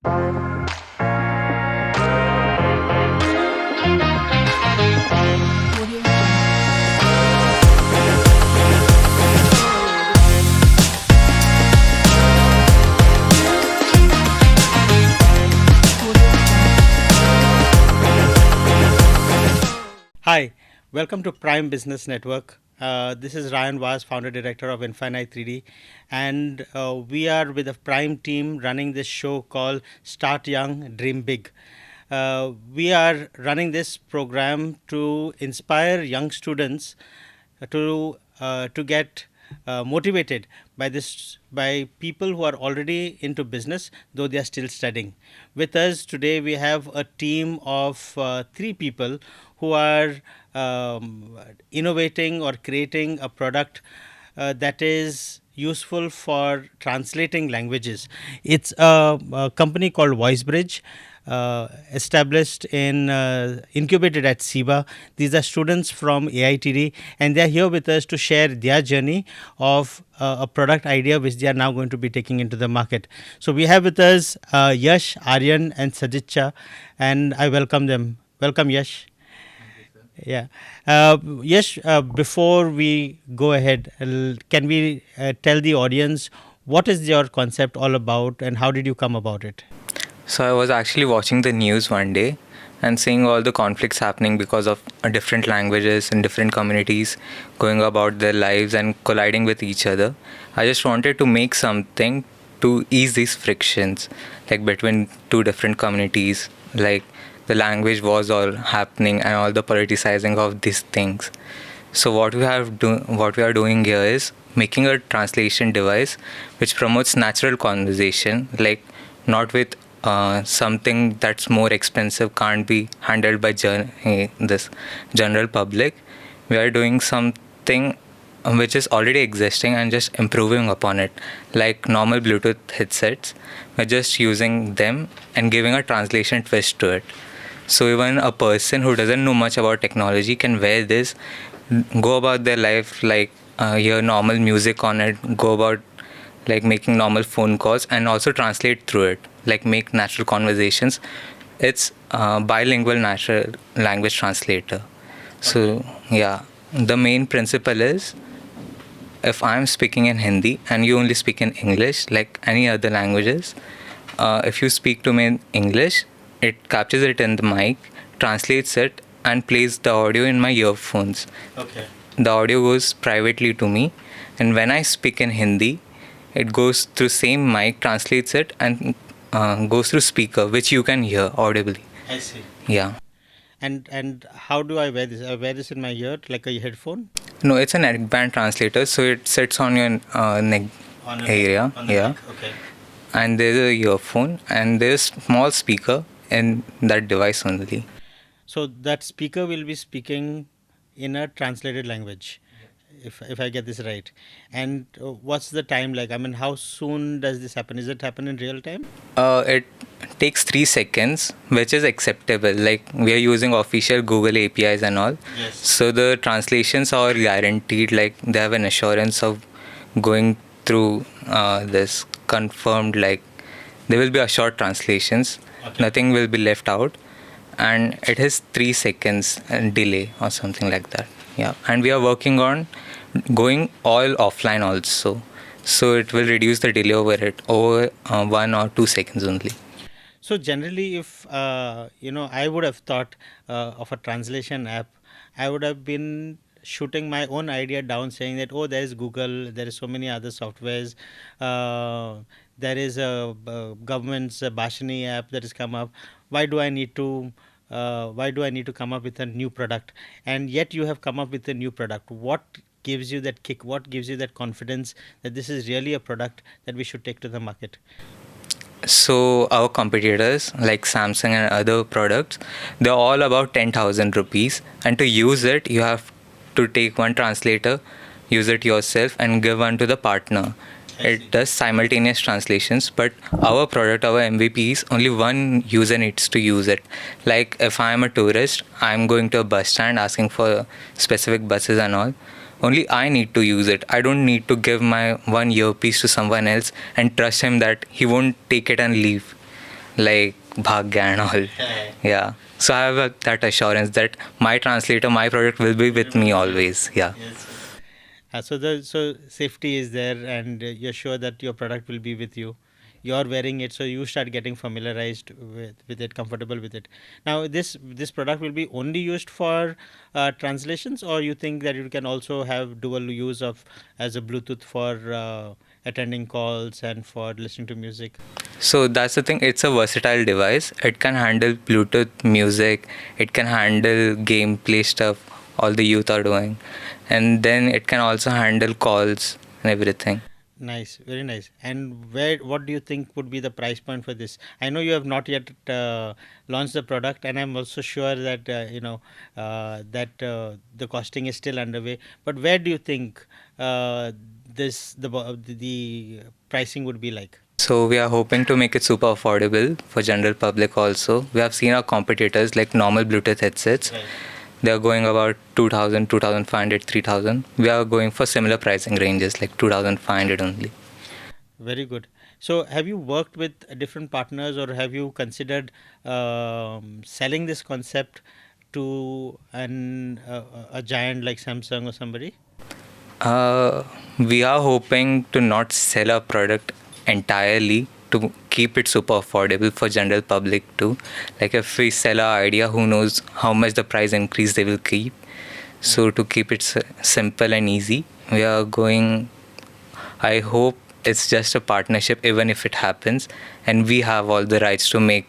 Hi, welcome to Prime Business Network. This is Ryan Vaz, founder director of Infinite 3D, and we are with a Prime team running this show called Start Young, Dream Big. We are running this program to inspire young students to get motivated by people who are already into business, though they are still studying. With us today, we have a team of three people who are innovating or creating a product that is useful for translating languages. It's a company called VoiceBridge, established incubated at SIBA. These are students from AITD, and they are here with us to share their journey of a product idea which they are now going to be taking into the market. So we have with us Yash, Aryan, and Sadiccha, and I welcome them. Welcome, Yash. Yeah. Yes, before we go ahead, can we tell the audience what is your concept all about and how did you come about it? So I was actually watching the news one day and seeing all the conflicts happening because of different languages and different communities going about their lives and colliding with each other. I just wanted to make something to ease these frictions, like between two different communities, like the language was all happening and all the politicizing of these things. So what we are doing here is making a translation device which promotes natural conversation, like not with something that's more expensive, can't be handled by this general public. We are doing something which is already existing and just improving upon it, like normal Bluetooth headsets. We're just using them and giving a translation twist to it. So even a person who doesn't know much about technology can wear this, go about their life, like hear normal music on it, go about like making normal phone calls and also translate through it, like make natural conversations. It's bilingual natural language translator. So yeah, the main principle is if I'm speaking in Hindi and you only speak in English, like any other languages, if you speak to me in English, it captures it in the mic, translates it, and plays the audio in my earphones. Okay. The audio goes privately to me, and when I speak in Hindi, it goes through same mic, translates it, and goes through speaker, which you can hear audibly. I see. Yeah. And how do I wear this? I wear this in my ear like a headphone? No, it's a neckband translator, so it sits on your neck area. On the yeah. neck. Okay. And there's a earphone, and there's small speaker in that device only. So that speaker will be speaking in a translated language, if I get this right. And what's the time like? I mean, how soon does this happen? Is it happen in real time? It takes 3 seconds, which is acceptable. Like we are using official Google APIs and all. Yes. So the translations are guaranteed. Like they have an assurance of going through this confirmed. Like there will be assured translations. Okay. Nothing will be left out, and it has 3 seconds delay or something like that. Yeah, and we are working on going all offline also, so it will reduce the delay over 1 or 2 seconds only. So generally, if I would have thought of a translation app, I would have been shooting my own idea down, saying that there is Google, there is so many other softwares, there is a government's Bhashani app that has come up. Why do I need to come up with a new product? And yet you have come up with a new product. What gives you that kick? What gives you that confidence that this is really a product that we should take to the market? So our competitors like Samsung and other products, they're all about 10,000 rupees, and to use it you have to take one translator, use it yourself, and give one to the partner. It does simultaneous translations, but our product, our MVP is only one user needs to use it. Like if I am a tourist, I'm going to a bus stand asking for specific buses and all. Only I need to use it. I don't need to give my one earpiece to someone else and trust him that he won't take it and leave. like Bhagya and all. Yeah. So I have that assurance that my translator, my product will be with me always. Yeah. Yes. So safety is there, and you're sure that your product will be with you. You're wearing it, so you start getting familiarized with it, comfortable with it. Now, this product will be only used for translations, or you think that you can also have dual use of as a Bluetooth for attending calls and for listening to music? So that's the thing. It's a versatile device. It can handle Bluetooth music. It can handle gameplay stuff. All the youth are doing, and then it can also handle calls and everything. Nice, very nice. And what do you think would be the price point for this? I know you have not yet launched the product, and I'm also sure that the costing is still underway. But where do you think the pricing would be like? So we are hoping to make it super affordable for general public also. We have seen our competitors like normal Bluetooth headsets. Right. They are going about 2,000, 2,500, 3,000. We are going for similar pricing ranges like 2,500 only. Very good. So, have you worked with different partners, or have you considered selling this concept to a giant like Samsung or somebody? We are hoping to not sell our product entirely, to keep it super affordable for general public too. Like if we sell our idea, who knows how much the price increase they will keep. So to keep it simple and easy, we are going, I hope it's just a partnership even if it happens, and we have all the rights to make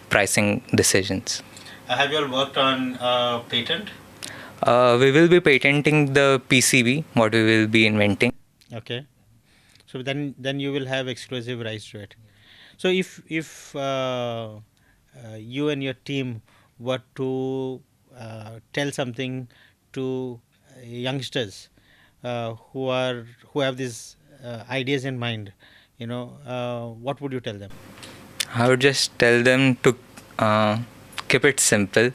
pricing decisions. Have you all worked on patent? We will be patenting the PCB, what we will be inventing. Okay. So then you will have exclusive rights to it. So if you and your team were to tell something to youngsters who have these ideas in mind, what would you tell them? I would just tell them to keep it simple.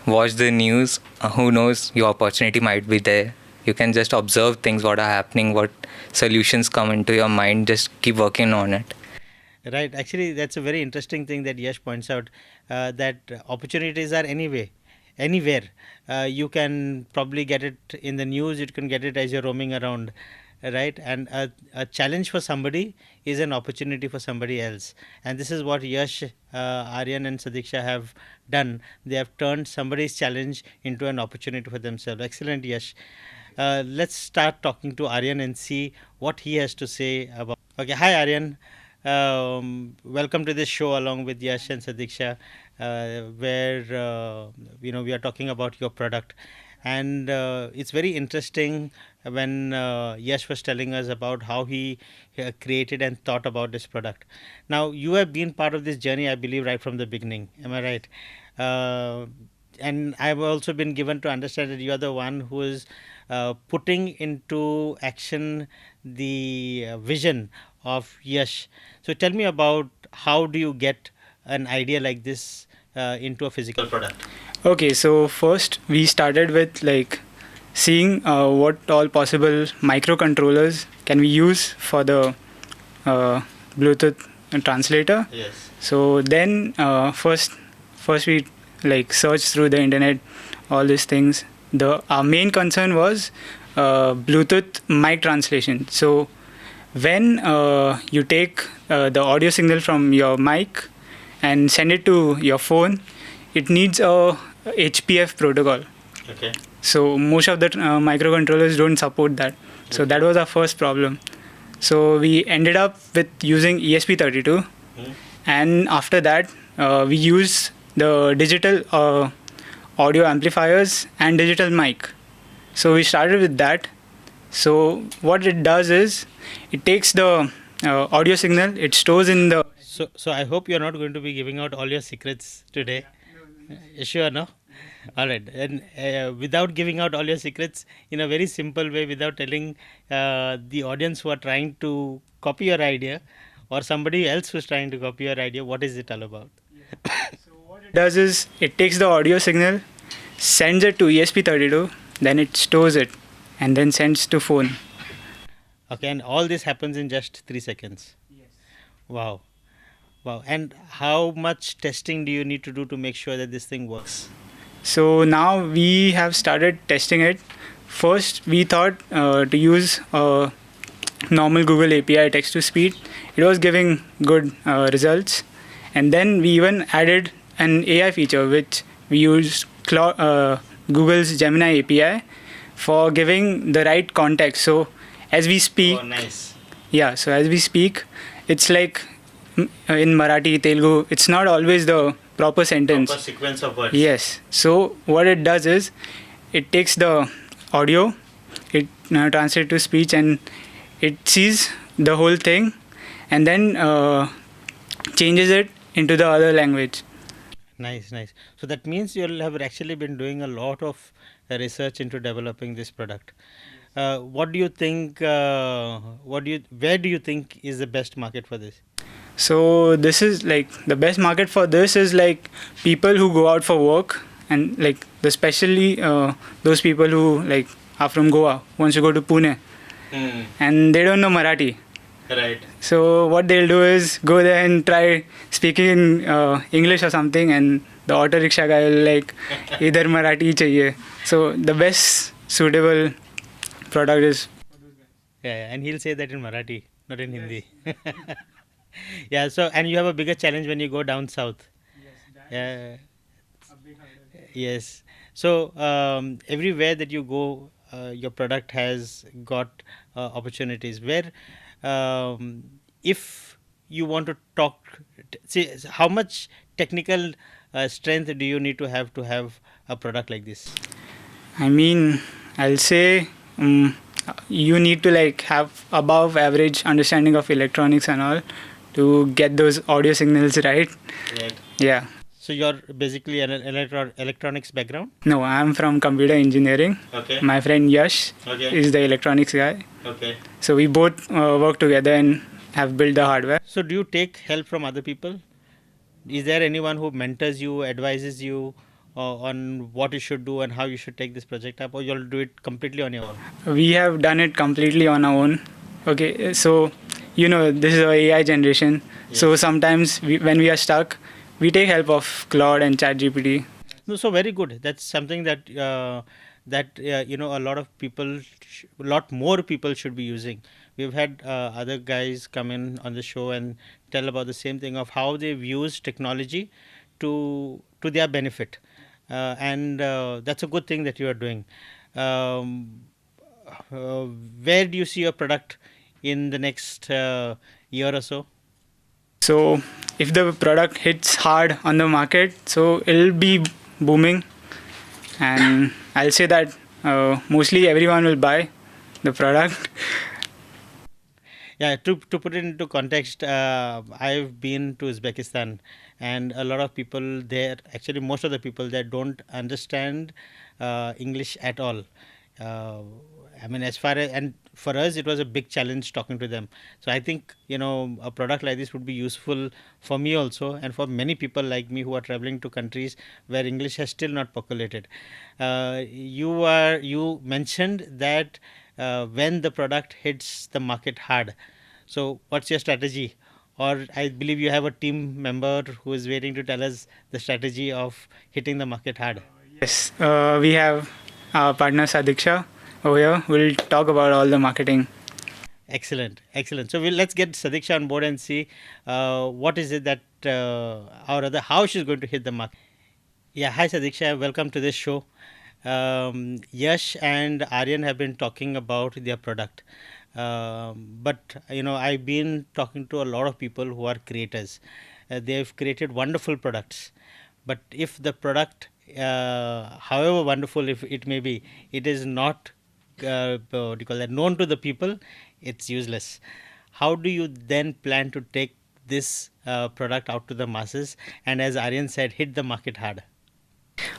Watch the news. Who knows, your opportunity might be there. You can just observe things, what are happening, what solutions come into your mind. Just keep working on it. Right. Actually, that's a very interesting thing that Yash points out, that opportunities are anywhere. You can probably get it in the news. You can get it as you're roaming around, right? And a challenge for somebody is an opportunity for somebody else. And this is what Yash, Aryan and Sadiccha have done. They have turned somebody's challenge into an opportunity for themselves. Excellent, Yash. Let's start talking to Aryan and see what he has to say about. Okay, hi Aryan. Welcome to this show along with Yash and Sadiccha, where we are talking about your product, and it's very interesting when Yash was telling us about how he created and thought about this product. Now you have been part of this journey, I believe, right from the beginning. Am I right? And I've also been given to understand that you are the one who is putting into action the vision of Yash. So tell me about how do you get an idea like this into a physical product? Okay, so first we started with seeing what all possible microcontrollers can we use for the Bluetooth translator. Yes. So then first we searched through the internet, all these things. Our main concern was Bluetooth mic translation. So when you take the audio signal from your mic and send it to your phone, it needs a HPF protocol. Okay. So most of the microcontrollers don't support that. So that was our first problem. So we ended up with using ESP32, and after that we use the digital audio amplifiers and digital mic. So we started with that. So what it does is it takes the audio signal, it stores in the... So I hope you're not going to be giving out all your secrets today. Sure, no? All right. And without giving out all your secrets, in a very simple way, without telling the audience who are trying to copy your idea, or somebody else who's trying to copy your idea, what is it all about? So what it does is it takes the audio signal, sends it to ESP32, then it stores it, and then sends to phone. Okay, and all this happens in just 3 seconds. Yes. Wow. Wow. And how much testing do you need to do to make sure that this thing works? So now we have started testing it. First, we thought to use normal Google API text to speech. It was giving good results. And then we even added an AI feature, which we used Google's Gemini API for giving the right context. So as we speak, Oh, nice. yeah, so as we speak, it's like in Marathi, Telugu, it's not always the proper sentence. Proper sequence of words. Yes. So what it does is it takes the audio, it translates to speech, and it sees the whole thing, and then changes it into the other language. Nice, nice. So that means you'll have actually been doing a lot of research into developing this product. What do you think? Where do you think is the best market for this? So this is like the best market for this is like people who go out for work, and like especially those people who like are from Goa, wants to go to Pune, and they don't know Marathi. Right. So what they'll do is go there and try speaking English or something, and the auto rickshaw guy will like, "Idhar Marathi chahiye." So the best suitable product is. Yeah, and he'll say that in Marathi, not in Hindi. Yeah. So, and you have a bigger challenge when you go down south. Yeah. Yes. So everywhere that you go, your product has got opportunities. Where, if you want to talk, see how much technical strength do you need to have a product like this? I mean, I'll say you need to like have above average understanding of electronics and all to get those audio signals right. Right. Yeah. So you're basically an electronics background. No, I'm from computer engineering. Okay. My friend Yash Okay. is the electronics guy. Okay. So we both work together and have built the hardware. So do you take help from other people? Is there anyone who mentors you, advises you on what you should do and how you should take this project up, or you'll do it completely on your own? We have done it completely on our own. Okay, so you know this is our AI generation. So sometimes when we are stuck, we take help of Claude and ChatGPT. No, so very good. That's something that you know, a lot of people, a lot more people should be using. We've had other guys come in on the show and tell about the same thing of how they've used technology to their benefit, and that's a good thing that you are doing. Where do you see your product in the next year or so? So if the product hits hard on the market, so it'll be booming, and I'll say that mostly everyone will buy the product. Yeah, to put it into context, I've been to Uzbekistan, and a lot of people there, actually most of the people there don't understand English at all. I mean, as far as, and for us, it was a big challenge talking to them. So I think, you know, a product like this would be useful for me also, and for many people like me who are traveling to countries where English has still not percolated. You mentioned that when the product hits the market hard. So what's your strategy? Or I believe you have a team member who is waiting to tell us the strategy of hitting the market hard. Yes, we have our partner Sadiccha over here. We'll talk about all the marketing. Excellent, excellent. So let's get Sadiccha on board and see what is it that, or rather, how she's going to hit the market. Yeah, hi Sadiccha, welcome to this show. Yash and Aryan have been talking about their product, but you know, I've been talking to a lot of people who are creators. They've created wonderful products, but if the product, however wonderful if it may be, it is not what do you call that, known to the people, it's useless. How do you then plan to take this product out to the masses and, as Aryan said, hit the market hard?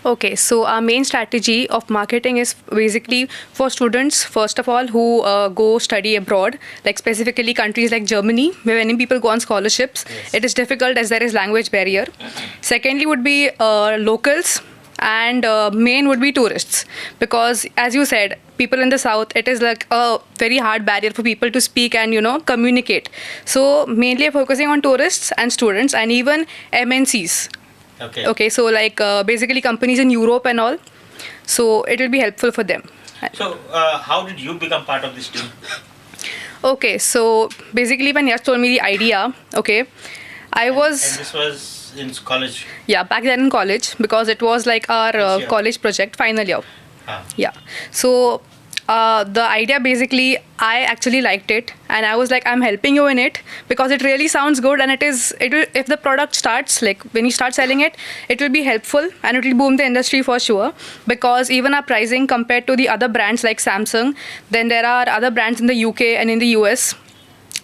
Okay, so our main strategy of marketing is basically for students, first of all, who go study abroad, like specifically countries like Germany, where many people go on scholarships. Yes. It is difficult as there is language barrier. Secondly would be locals. and main would be tourists, because as you said, people in the south, it is like a very hard barrier for people to speak and communicate. So mainly focusing on tourists and students and even MNCs. Okay, so like basically companies in Europe and all. So it will be helpful for them. So how did you become part of this team? Okay, so basically when Yash told me the idea, okay, And this was in college? Yeah, back then in college, because it was like our college project, final year. Ah. Yeah. So the idea basically, I actually liked it, and I was like, I'm helping you in it because it really sounds good, and it will, if the product starts, like when you start selling it, it will be helpful and it will boom the industry for sure, because even our pricing compared to the other brands like Samsung, then there are other brands in the UK and in the US.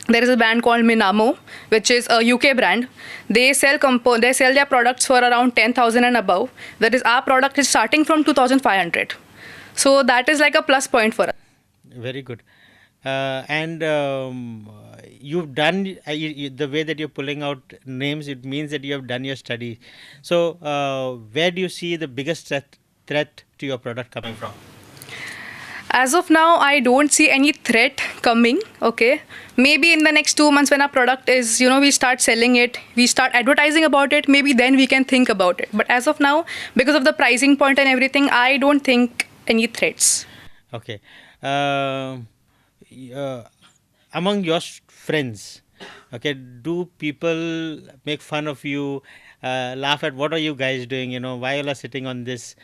There is a brand called Minamo, which is a UK brand. They sell their products for around 10,000 and above. That is, our product is starting from 2,500. So that is like a plus point for us. Very good. And you've done the way that you're pulling out names, it means that you have done your study. So where do you see the biggest threat to your product coming from? As of now, I don't see any threat coming, okay. Maybe in the next 2 months when our product is, we start selling it, we start advertising about it, maybe then we can think about it. But as of now, because of the pricing point and everything, I don't think any threats. Okay. Among your friends, okay, do people make fun of you, laugh at what are you guys doing, why you are sitting on this?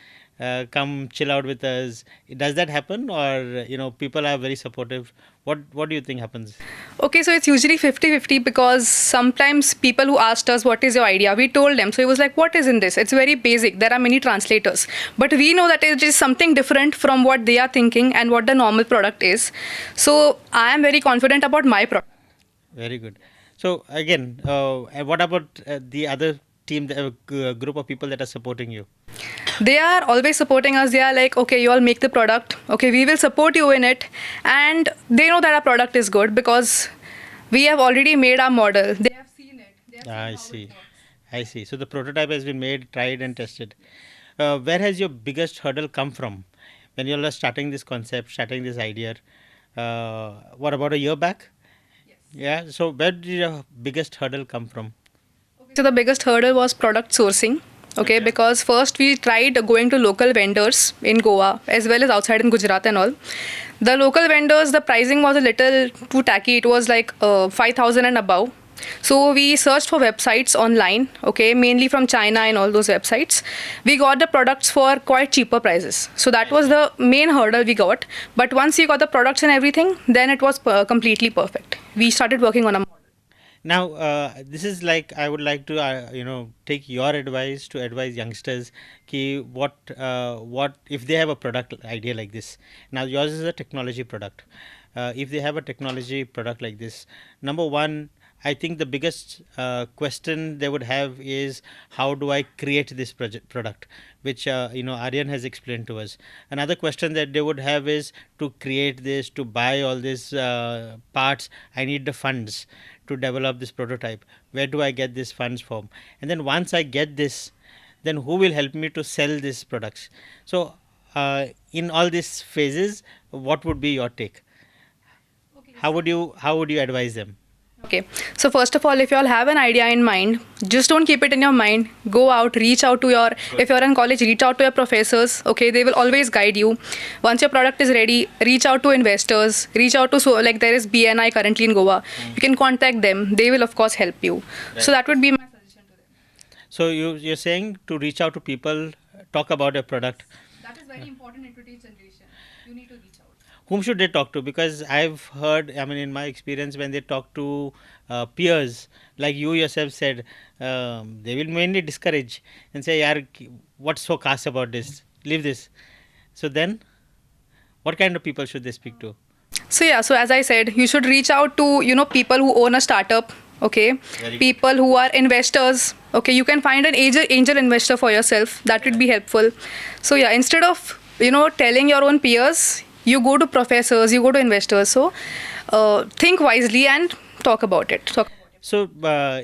Come chill out with us. Does that happen, or people are very supportive? What do you think happens? Okay, so it's usually 50-50, because sometimes people who asked us what is your idea, we told them. So it was like, what is in this? It's very basic. There are many translators, but we know that it is something different from what they are thinking and what the normal product is. So I am very confident about my product. Very good. So again, what about the other team, the group of people that are supporting you? They are always supporting us. They are like, okay, you all make the product. Okay, we will support you in it. And they know that our product is good because we have already made our model. They have seen it. They have seen I see. So the prototype has been made, tried and tested. Where has your biggest hurdle come from when you are starting this concept, starting this idea? What, about a year back? Yes. Yeah. So where did your biggest hurdle come from? So the biggest hurdle was product sourcing. Okay, because first we tried going to local vendors in Goa as well as outside in Gujarat and all. The local vendors, the pricing was a little too tacky. It was like 5,000 and above. So we searched for websites online, okay, mainly from China and all those websites. We got the products for quite cheaper prices. So that was the main hurdle we got. But once we got the products and everything, then it was completely perfect. We started working on a model. Now, this is like, I would like to, take your advice to advise youngsters. What if they have a product idea like this? Now, yours is a technology product. If they have a technology product like this, number one, I think the biggest question they would have is, how do I create this product? Which Aryan has explained to us. Another question that they would have is, to create this, to buy all these parts, I need the funds to develop this prototype. Where do I get these funds from? And then once I get this, then who will help me to sell these products? So in all these phases, what would be your take? How would you advise them? Okay, so first of all, if you all have an idea in mind, just don't keep it in your mind. Go out, reach out to if you're in college, reach out to your professors. Okay, they will always guide you. Once your product is ready, reach out to investors, reach out to, like there is BNI currently in Goa. You can contact them. They will of course help you. Right. So that would be my suggestion to them. So you're saying to reach out to people, talk about your product. That is very important in today's generation. You need to reach out. Whom should they talk to? Because I've heard, in my experience, when they talk to peers, like you yourself said, they will mainly discourage and say, "Yaar, what's so khas about this? Leave this." So then, what kind of people should they speak to? So as I said, you should reach out to people who own a startup. Okay, people who are investors. Okay, you can find an angel investor for yourself. That would be helpful. So instead of telling your own peers, you go to professors, you go to investors. So think wisely and talk about it. So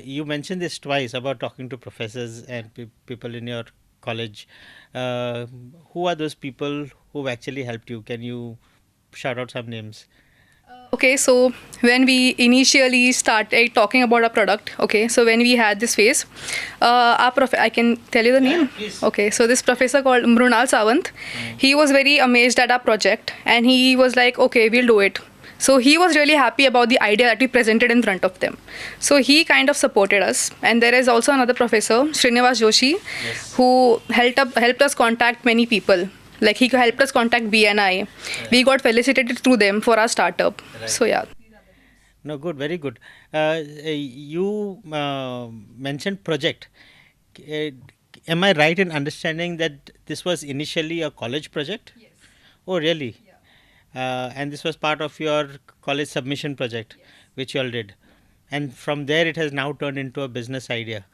you mentioned this twice about talking to professors and people in your college. Who are those people who actually helped you? Can you shout out some names? Okay, so when we initially started talking about our product, okay, so when we had this phase, I can tell you the name. Please. Okay, so this professor called Ryan Sawant, he was very amazed at our project, and he was like, okay, we'll do it. So he was really happy about the idea that we presented in front of them. So he kind of supported us. And there is also another professor, Srinivas Joshi, Yes. who helped us contact many people. Like he helped us contact BNI. We got felicitated through them for our startup. Right. So yeah. No, good, very good. You mentioned project. Uh, am I right in understanding that this was initially a college project? Yes. Oh, really? And this was part of your college submission project, which you all did. And from there, it has now turned into a business idea.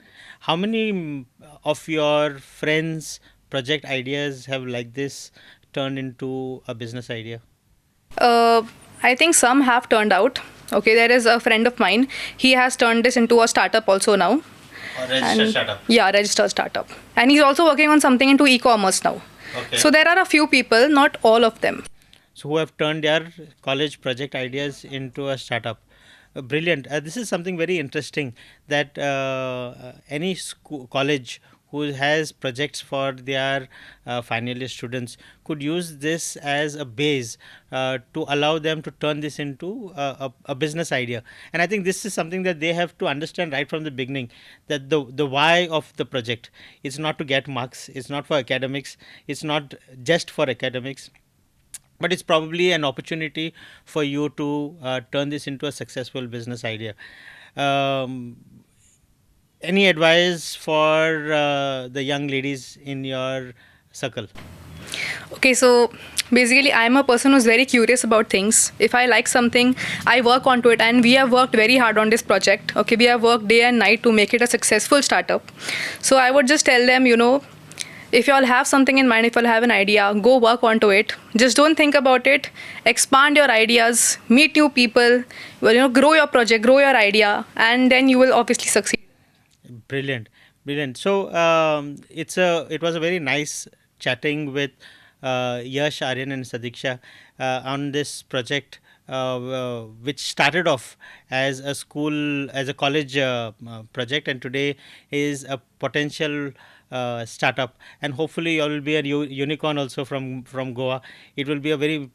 How many of your friends' project ideas have like this turned into a business idea? I think some have turned out. Okay, there is a friend of mine. He has turned this into a startup also now. Or registered startup? Yeah, registered startup. And he's also working on something into e-commerce now. Okay. So there are a few people, not all of them. So who have turned their college project ideas into a startup. Brilliant. This is something very interesting that any college who has projects for their final year students could use this as a base to allow them to turn this into a business idea. And I think this is something that they have to understand right from the beginning, that the why of the project is not to get marks, it's not for academics, it's not just for academics, but it's probably an opportunity for you to turn this into a successful business idea. Any advice for the young ladies in your circle? Okay, so basically, I'm a person who's very curious about things. If I like something, I work onto it, and we have worked very hard on this project. Okay, we have worked day and night to make it a successful startup. So I would just tell them, if you all have something in mind, if you all have an idea, go work onto it. Just don't think about it. Expand your ideas, meet new people, grow your project, grow your idea, and then you will obviously succeed. Brilliant, brilliant. So it was a very nice chatting with Yash, Aryan, and Sadiccha on this project, which started off as a college project, and today is a potential startup, and hopefully you all will be a unicorn also from Goa. It will be a very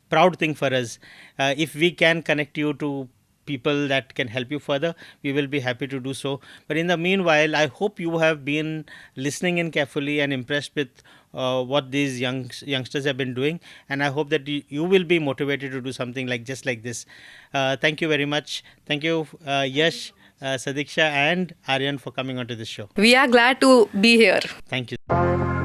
proud thing for us if we can connect you to people that can help you further. We will be happy to do so. But in the meanwhile, I hope you have been listening in carefully and impressed with what these youngsters have been doing, and I hope that you will be motivated to do something just like this. Thank you very much. Thank you, Yash, Sadiccha, and Aryan, for coming onto this show. We are glad to be here. Thank you.